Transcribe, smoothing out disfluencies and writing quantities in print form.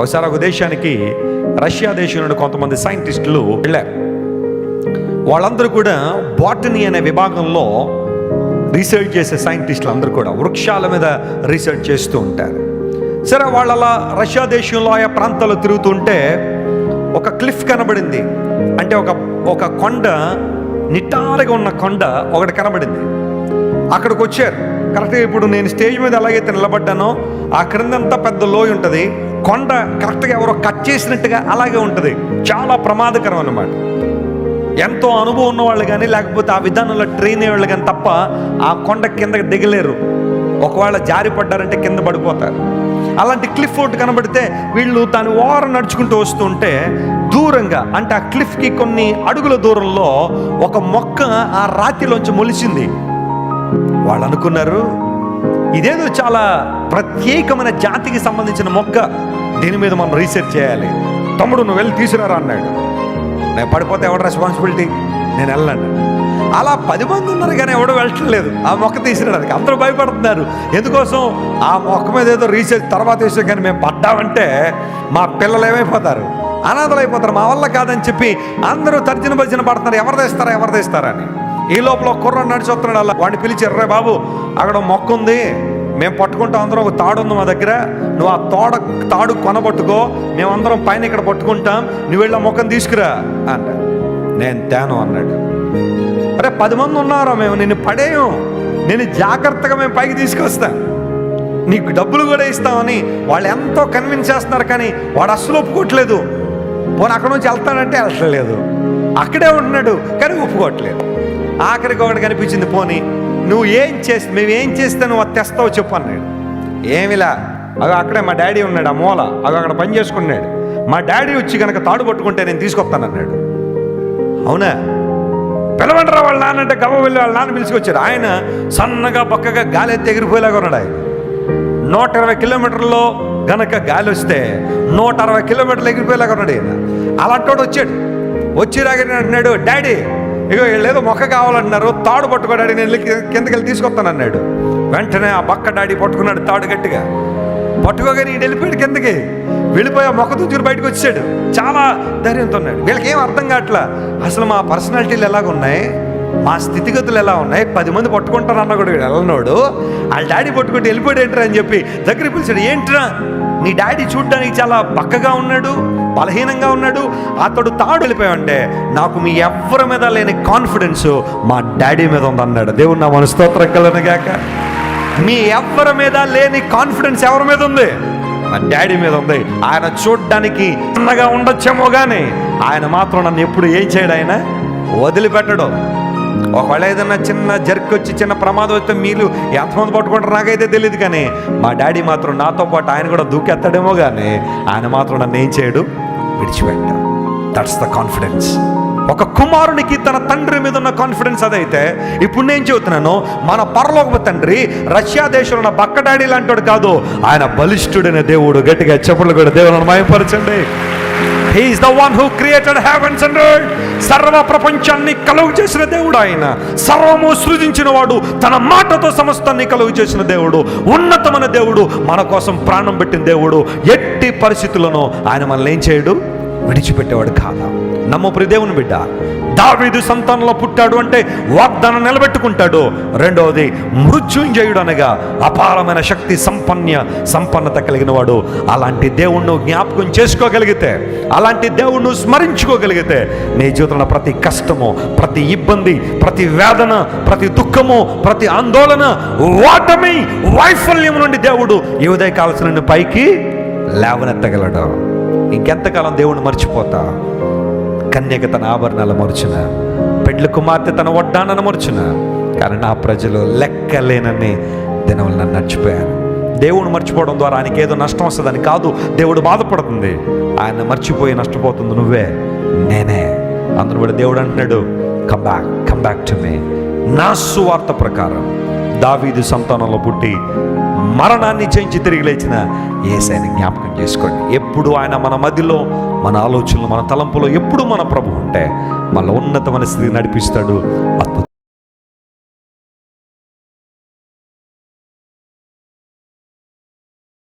ఒకసారి ఒక దేశానికి, రష్యా దేశం నుండి కొంతమంది సైంటిస్టులు వెళ్ళారు. వాళ్ళందరూ కూడా బాటనీ అనే విభాగంలో రీసెర్చ్ చేసే సైంటిస్టులు అందరూ కూడా వృక్షాల మీద రీసెర్చ్ చేస్తూ ఉంటారు. సరే, వాళ్ళు అలా రష్యా దేశంలో ఆయా ప్రాంతాల్లో తిరుగుతుంటే ఒక క్లిఫ్ కనబడింది. అంటే ఒక కొండ, నిటారుగా ఉన్న కొండ ఒకటి కనబడింది. అక్కడికి వచ్చారు. కరెక్ట్గా ఇప్పుడు నేను స్టేజ్ మీద ఎలాగైతే నిలబడ్డానో ఆ క్రిందంతా పెద్ద లోయ ఉంటుంది. కొండ కరెక్ట్గా ఎవరో కట్ చేసినట్టుగా అలాగే ఉంటుంది. చాలా ప్రమాదకరం అన్నమాట. ఎంతో అనుభవం ఉన్నవాళ్ళు కానీ, లేకపోతే ఆ విధానంలో ట్రైన్ అయ్యేవాళ్ళు కానీ తప్ప ఆ కొండ కిందకి దిగలేరు. ఒకవేళ జారి పడ్డారంటే కింద పడిపోతారు. అలాంటి క్లిఫ్ ఒకటి కనబడితే వీళ్ళు దాని ఓరం నడుచుకుంటూ వస్తుంటే దూరంగా, అంటే ఆ క్లిఫ్కి కొన్ని అడుగుల దూరంలో ఒక మొక్క ఆ రాతిలోంచి మొలిచింది. వాళ్ళు అనుకున్నారు, ఇదేదో చాలా ప్రత్యేకమైన జాతికి సంబంధించిన మొక్క, దీని మీద మనం రీసెర్చ్ చేయాలి. తమ్ముడు నువ్వు వెళ్ళి తీసుకురారా అన్నాడు. నేను పడిపోతే ఎవడ రెస్పాన్సిబిలిటీ, నేను వెళ్ళండి. అలా 10 మంది ఉన్నారు కానీ ఎవడో వెళ్ళట్లేదు ఆ మొక్క తీసుకురావడానికి. అందరూ భయపడుతున్నారు. ఎందుకోసం? ఆ మొక్క మీద ఏదో రీసెర్చ్ తర్వాత వేసాం, కానీ మేము పడ్డామంటే మా పిల్లలు ఏమైపోతారు, అనాథలు అయిపోతారు, మా వల్ల కాదని చెప్పి అందరూ తర్జన భర్జన పడుతున్నారు. ఎవరు తెస్తారా అని. ఈ లోపల కుర్ర నడిచి వస్తున్నాడు. అలా వాడిని పిలిచారు, రే బాబు అక్కడ మొక్క ఉంది, మేము పట్టుకుంటాం, అందరం ఒక తాడు ఉంది మా దగ్గర, నువ్వు ఆ తాడు కొనబట్టుకో, మేమందరం పైన ఇక్కడ పట్టుకుంటాం, నువ్వు వెళ్ళి ఆ మొక్కను తీసుకురా అన్న. నేను తేను అన్నాడు. అరే 10 మంది ఉన్నారా, మేము నిన్ను పడేయం, నేను జాగ్రత్తగా మేము పైకి తీసుకొస్తాం, నీకు డబ్బులు కూడా ఇస్తామని వాళ్ళు ఎంతో కన్విన్స్ చేస్తున్నారు. కానీ వాడు అస్సలు ఒప్పుకోవట్లేదు. పోనీ అక్కడ నుంచి వెళ్తానంటే వెళ్ళట్లేదు, అక్కడే ఉంటున్నాడు కానీ ఒప్పుకోవట్లేదు. ఆఖరికి ఒకటి కనిపించింది, పోనీ నువ్వు మేము ఏం చేస్తే నువ్వు అది తెస్తావు చెప్పు అన్నాడు. ఏమిలా, అవి అక్కడే మా డాడీ ఉన్నాడు, ఆ మూల అవి అక్కడ పని చేసుకున్నాడు, మా డాడీ వచ్చి కనుక తాడు పట్టుకుంటే నేను తీసుకొస్తానన్నాడు. అవునా, పిలవంటారా వాళ్ళ నాన్న అంటే గవ్వ వెళ్ళి వాళ్ళ నాన్న పిలుచుకొచ్చారు. ఆయన సన్నగా పక్కగా గాలి ఎత్తి ఎగిరిపోయేలాగా ఉన్నాడు. ఆయన 120 కిలోమీటర్లో గనక గాలి వస్తే 160 కిలోమీటర్లు ఎగిరిపోయేలాగా ఉన్నాడు. ఆయన అలాంటి వచ్చాడు. వచ్చి రాగానే అంటున్నాడు, డాడీ ఇగో వీళ్ళేదో మొక్క కావాలంటున్నారు, తాడు పట్టుకో డాడీ, నేను కిందకి వెళ్ళి తీసుకొస్తానన్నాడు. వెంటనే ఆ బక్క డాడీ పట్టుకున్నాడు తాడు గట్టిగా. పట్టుకోగానే ఈడు వెళ్ళిపోయాడు కిందకి. వెళ్ళిపోయి ఆ మొక్క తుజ్జురు బయటకు వచ్చాడు. చాలా ధైర్యంతో ఉన్నాడు. వీళ్ళకి ఏం అర్థం కావట్లా, అసలు మా పర్సనాలిటీలు ఎలాగున్నాయి, మా స్థితిగతులు ఎలా ఉన్నాయి, 10 మంది పట్టుకుంటారు అన్న కూడా వెళ్ళనోడు వాళ్ళ డాడీ పట్టుకుంటే వెళ్ళిపోయాడు ఏంట్రా అని చెప్పి దగ్గర పిలిచాడు. ఏంట్రా నీ డాడీ చూడ్డానికి చాలా బక్కగా ఉన్నాడు, బలహీనంగా ఉన్నాడు, అతడు తాడు వెళ్ళిపోయావంటే నాకు మీ ఎవరి మీద లేని కాన్ఫిడెన్స్ మా డాడీ మీద ఉందన్నాడు. దేవుడు నా మనస్తోత్రం కలనగాక. మీ ఎవరి మీద లేని కాన్ఫిడెన్స్ ఎవరి మీద ఉంది? మా డాడీ మీద ఉంది. ఆయన చూడ్డానికి చిన్నగా ఉండొచ్చేమో కానీ ఆయన మాత్రం నన్ను ఎప్పుడు ఏం చేయడు, ఆయన వదిలిపెట్టడు. ఒకవేళ ఏదైనా చిన్న జర్క్ వచ్చి చిన్న ప్రమాదం వస్తే మీరు ఎంతమంది పట్టుకుంటారు నాకైతే తెలియదు, కానీ మా డాడీ మాత్రం నాతో పాటు ఆయన కూడా దూకెత్తాడేమో కానీ ఆయన మాత్రం నన్ను ఏం చేయడు, విడిచిపెట్టాడు. That's the confidence. ఒక కుమారునికి తన తండ్రి మీద ఉన్న కాన్ఫిడెన్స్ అదైతే, ఇప్పుడు నేను చెబుతున్నాను, మన పరలోకపు తండ్రి రష్యా దేశంలో ఉన్న బక్క డాడీ లాంటి కాదు, ఆయన బలిష్ఠుడైన దేవుడు. గట్టిగా చెప్పులు కూడా దేవుని మహిమపరచండి. He is the one who created heavens and earth. సర్వ ప్రపంచాన్ని కలుగు చేసిన దేవుడు ఆయన. సర్వము సృజించిన వాడు, తన మాటతో సమస్తాన్ని కలుగు చేసిన దేవుడు, ఉన్నతమైన దేవుడు, మన కోసం ప్రాణం పెట్టిన దేవుడు. ఎట్టి పరిస్థితులను ఆయన మనల్ని ఏం చేయడు, విడిచిపెట్టేవాడు కాదా. నమ్ము ప్రియ దేవుని బిడ్డ, దావీదు సంతానంలో పుట్టాడు అంటే వాగ్దానం నిలబెట్టుకుంటాడు. రెండవది, మృత్యుంజయుడు అనగా అపారమైన శక్తి సంపన్నత కలిగిన వాడు. అలాంటి దేవుణ్ణి జ్ఞాపకం చేసుకోగలిగితే, అలాంటి దేవుణ్ణి స్మరించుకోగలిగితే నీ జీవితంలో ప్రతి కష్టము, ప్రతి ఇబ్బంది, ప్రతి వేదన, ప్రతి దుఃఖము, ప్రతి ఆందోళన, ఓటమి, వైఫల్యం నుండి దేవుడు ఈ ఉదయకాలం నుండి పైకి లేవనెత్తగలడు. ఇంకెంతకాలం దేవుణ్ణి మర్చిపోతా? కన్యక తన ఆభరణాలు మర్చిన, పెండ్లి కుమార్తె తన వడ్డానను మర్చిన, కానీ నా ప్రజలు లెక్కలేనని దినములు నన్ను మర్చిపోయారు. దేవుడు మర్చిపోవడం ద్వారా ఆయనకి ఏదో నష్టం వస్తుందని కాదు దేవుడు బాధపడుతుంది. ఆయన మర్చిపోయి నష్టపోతుంది నువ్వే, నేనే. అందరూ కూడా దేవుడు అంటున్నాడు, కమ్ బ్యాక్ టు మీ. నా సువార్త ప్రకారం దావీదు సంతానంలో పుట్టి మరణాన్ని జయించి తిరిగి లేచిన యేసయ్యని జ్ఞాపకం చేసుకోండి. ఎప్పుడు ఆయన మన మధ్యలో, మన ఆలోచనలు, మన తలంపులో ఎప్పుడు మన ప్రభు ఉంటే మన ఉన్నతమైన స్థితిని నడిపిస్తాడు.